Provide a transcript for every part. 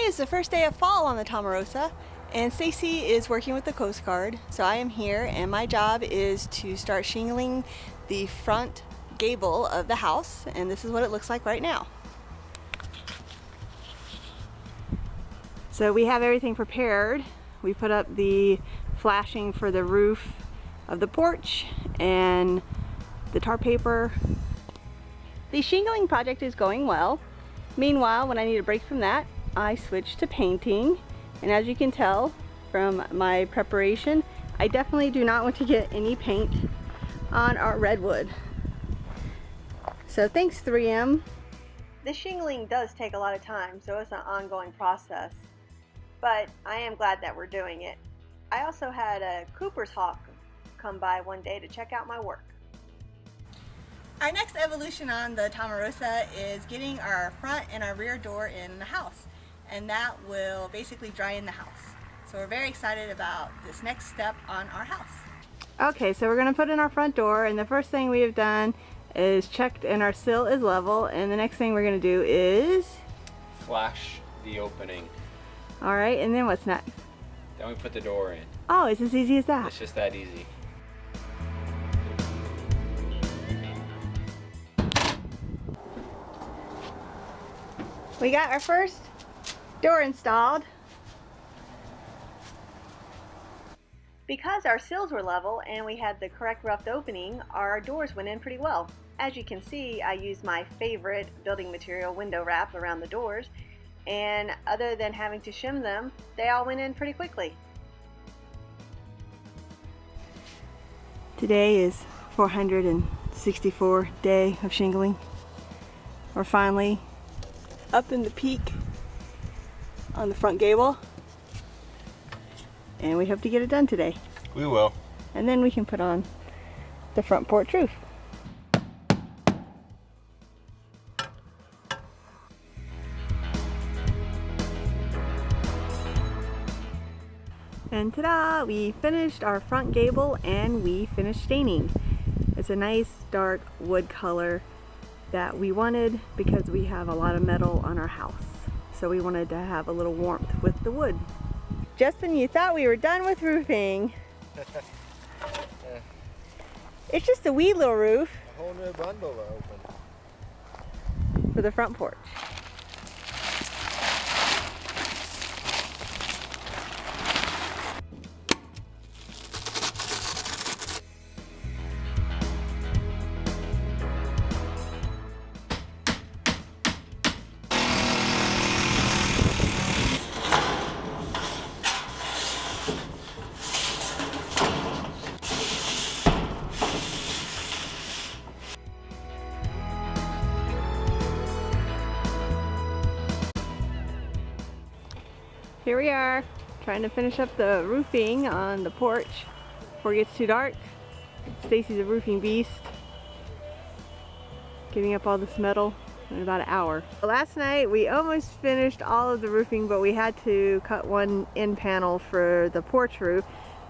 is the first day of fall on the Tomarosa, and Stacy is working with the Coast Guard. So I am here, and my job is to start shingling the front gable of the house, and this is what it looks like right now. So we have everything prepared. We put up the flashing for the roof of the porch and the tar paper. The shingling project is going well. Meanwhile, when I need a break from that, I switched to painting. And as you can tell from my preparation, I definitely do not want to get any paint on our redwood. So thanks 3M. This shingling does take a lot of time, so it's an ongoing process. But I am glad that we're doing it. I also had a Cooper's hawk come by one day to check out my work. Our next evolution on the Tomarosa is getting our front and our rear door in the house, and that will basically dry in the house. So we're very excited about this next step on our house. Okay, so we're going to put in our front door, and the first thing we have done is checked and our sill is level, and the next thing we're going to do is flash the opening. Alright, and then what's next? Then we put the door in. Oh, it's as easy as that. It's just that easy. We got our first door installed. Because our sills were level and we had the correct roughed opening, our doors went in pretty well. As you can see, I used my favorite building material, window wrap, around the doors, and other than having to shim them, they all went in pretty quickly. Today is 464th day of shingling. We're finally up in the peak on the front gable, and we hope to get it done today. We will. And then we can put on the front porch roof. And ta-da! We finished our front gable and we finished staining. It's a nice dark wood color that we wanted because we have a lot of metal on our house. So we wanted to have a little warmth with the wood. Just when you thought we were done with roofing, it's just a wee little roof. A whole new bundle to open. For the front porch. Here we are, trying to finish up the roofing on the porch before it gets too dark. Stacy's a roofing beast, getting up all this metal in about an hour. Last night we almost finished all of the roofing, but we had to cut one end panel for the porch roof.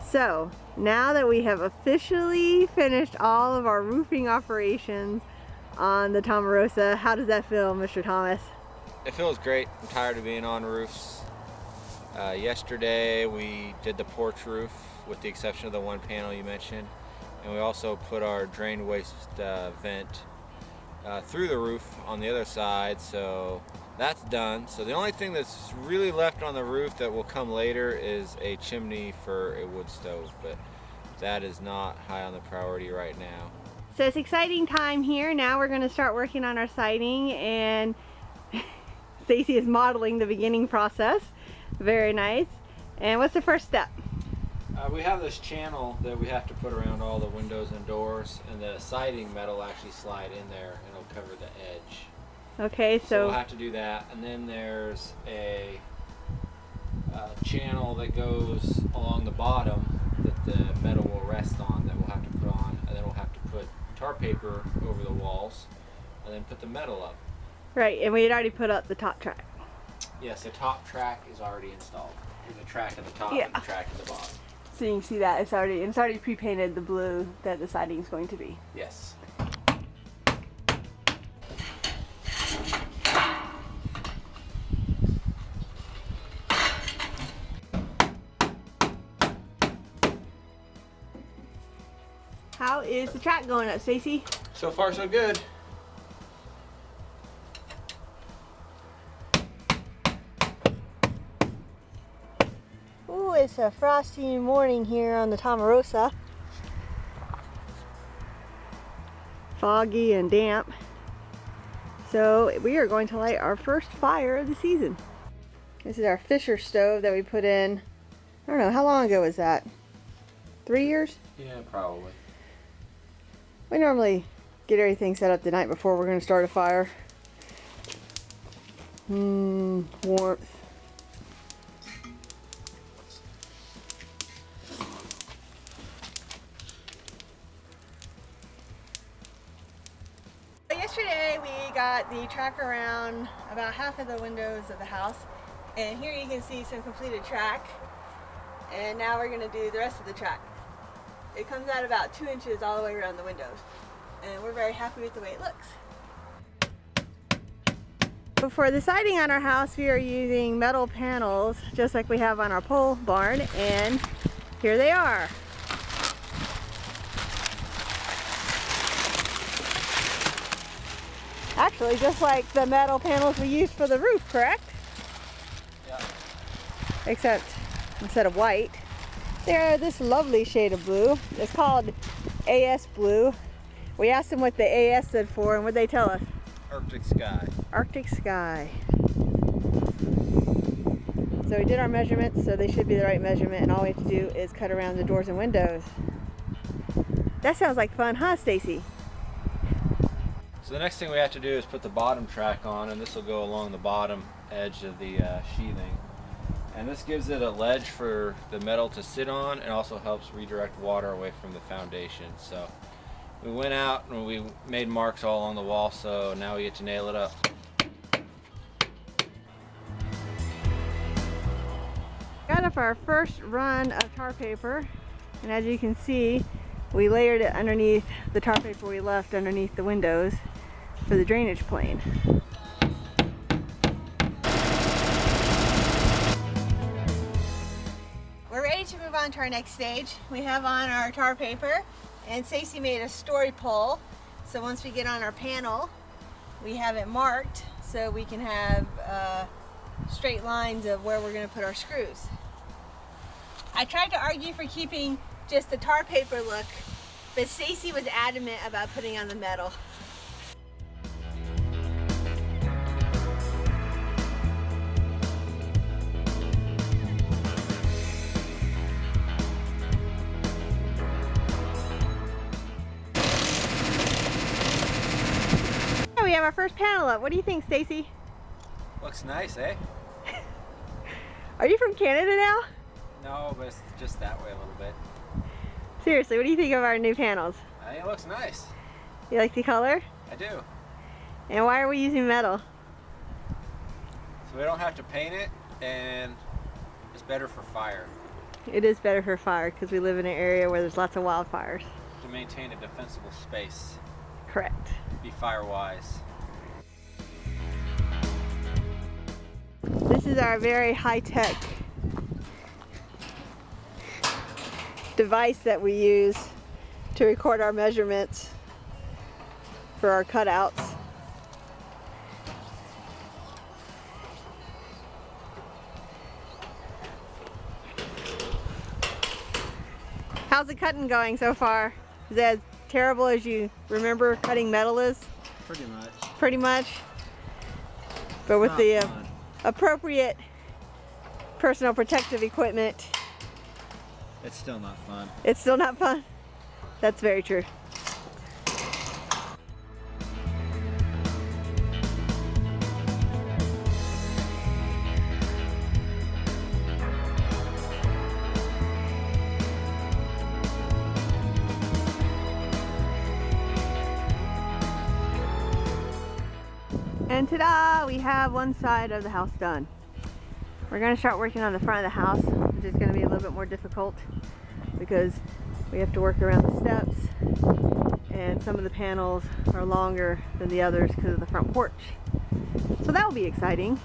So now that we have officially finished all of our roofing operations on the Tomarosa, how does that feel, Mr. Thomas? It feels great. I'm tired of being on roofs. Yesterday we did the porch roof with the exception of the one panel you mentioned, and we also put our drain waste vent through the roof on the other side, so that's done. So the only thing that's really left on the roof that will come later is a chimney for a wood stove, but that is not high on the priority right now. So it's exciting time here. Now we're going to start working on our siding, and Stacy is modeling the beginning process. Very nice. And what's the first step? We have this channel that we have to put around all the windows and doors, and the siding metal actually slide in there and it'll cover the edge. Okay, so we'll have to do that, and then there's a channel that goes along the bottom that the metal will rest on that we'll have to put on, and then we'll have to put tar paper over the walls and then put the metal up. Right, and we had already put up the top track. Yes, the top track is already installed. There's a track at the top and a track at the bottom. So you can see that it's already pre-painted the blue that the siding is going to be. Yes. How is the track going up, Stacy? So far, so good. Ooh, it's a frosty morning here on the Tomarosa. Foggy and damp. So we are going to light our first fire of the season. This is our Fisher stove that we put in, I don't know, how long ago was that? 3 years? Yeah, probably. We normally get everything set up the night before we're going to start a fire. Warmth. Yesterday we got the track around about half of the windows of the house, and here you can see some completed track, and now we're going to do the rest of the track. It comes out about 2 inches all the way around the windows, and we're very happy with the way it looks. For the siding on our house, we are using metal panels just like we have on our pole barn, and here they are. Actually, just like the metal panels we used for the roof, correct? Yeah. Except instead of white, they're this lovely shade of blue. It's called AS blue. We asked them what the AS stood for, and what they tell us? Arctic sky. Arctic sky. So we did our measurements, so they should be the right measurement, and all we have to do is cut around the doors and windows. That sounds like fun, huh, Stacy? So the next thing we have to do is put the bottom track on, and this will go along the bottom edge of the sheathing. And this gives it a ledge for the metal to sit on, and also helps redirect water away from the foundation. So we went out and we made marks all along the wall, so now we get to nail it up. Got up our first run of tar paper, and as you can see, we layered it underneath the tar paper we left underneath the windows for the drainage plane. We're ready to move on to our next stage. We have on our tar paper, and Stacy made a story pole, so once we get on our panel, we have it marked so we can have straight lines of where we're going to put our screws. I tried to argue for keeping just the tar paper look, but Stacy was adamant about putting on the metal. We have our first panel up. What do you think, Stacy? Looks nice, eh? Are you from Canada now? No, but it's just that way a little bit. Seriously, what do you think of our new panels? I think it looks nice. You like the color? I do. And why are we using metal? So we don't have to paint it, and it's better for fire. It is better for fire because we live in an area where there's lots of wildfires. To maintain a defensible space. Correct. Be fire-wise. This is our very high-tech device that we use to record our measurements for our cutouts. How's the cutting going so far? Is that as terrible as you remember cutting metal is? Pretty much. Pretty much. But with the appropriate personal protective equipment, It's still not fun. it's still not fun. That's very true. And ta-da! We have one side of the house done. We're going to start working on the front of the house, which is going to be a little bit more difficult because we have to work around the steps, and some of the panels are longer than the others because of the front porch. So that will be exciting.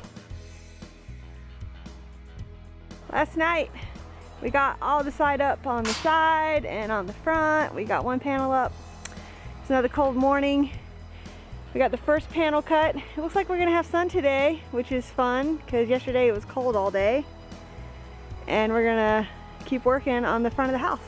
Last night We got all the side up on the side and on the front. We got one panel up. It's another cold morning. We got the first panel cut. It looks like we're gonna have sun today, which is fun because yesterday it was cold all day. And we're gonna keep working on the front of the house.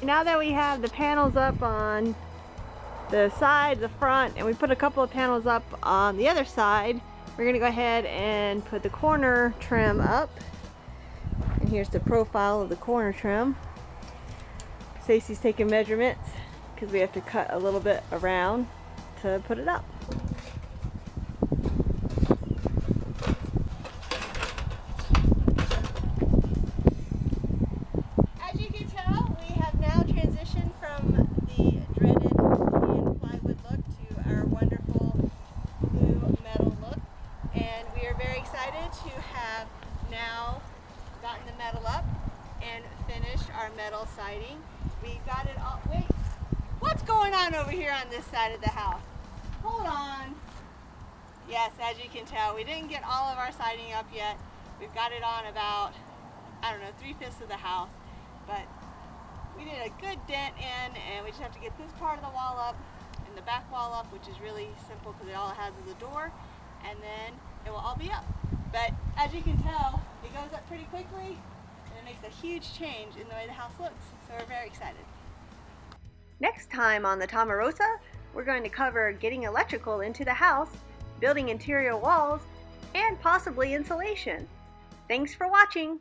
Now that we have the panels up on the side, the front, and we put a couple of panels up on the other side, we're gonna go ahead and put the corner trim up. And here's the profile of the corner trim. Stacy's taking measurements because we have to cut a little bit around to put it up. Metal siding. We got it all. Wait, what's going on over here on this side of the house? Hold on. Yes, as you can tell, we didn't get all of our siding up yet. We've got it on about, I don't know, 3/5 of the house, but we did a good dent in, and we just have to get this part of the wall up and the back wall up, which is really simple because it all it has is a door, and then it will all be up. But as you can tell, it goes up pretty quickly. It makes a huge change in the way the house looks, so we're very excited. Next time on the Tomarosa, we're going to cover getting electrical into the house, building interior walls, and possibly insulation. Thanks for watching!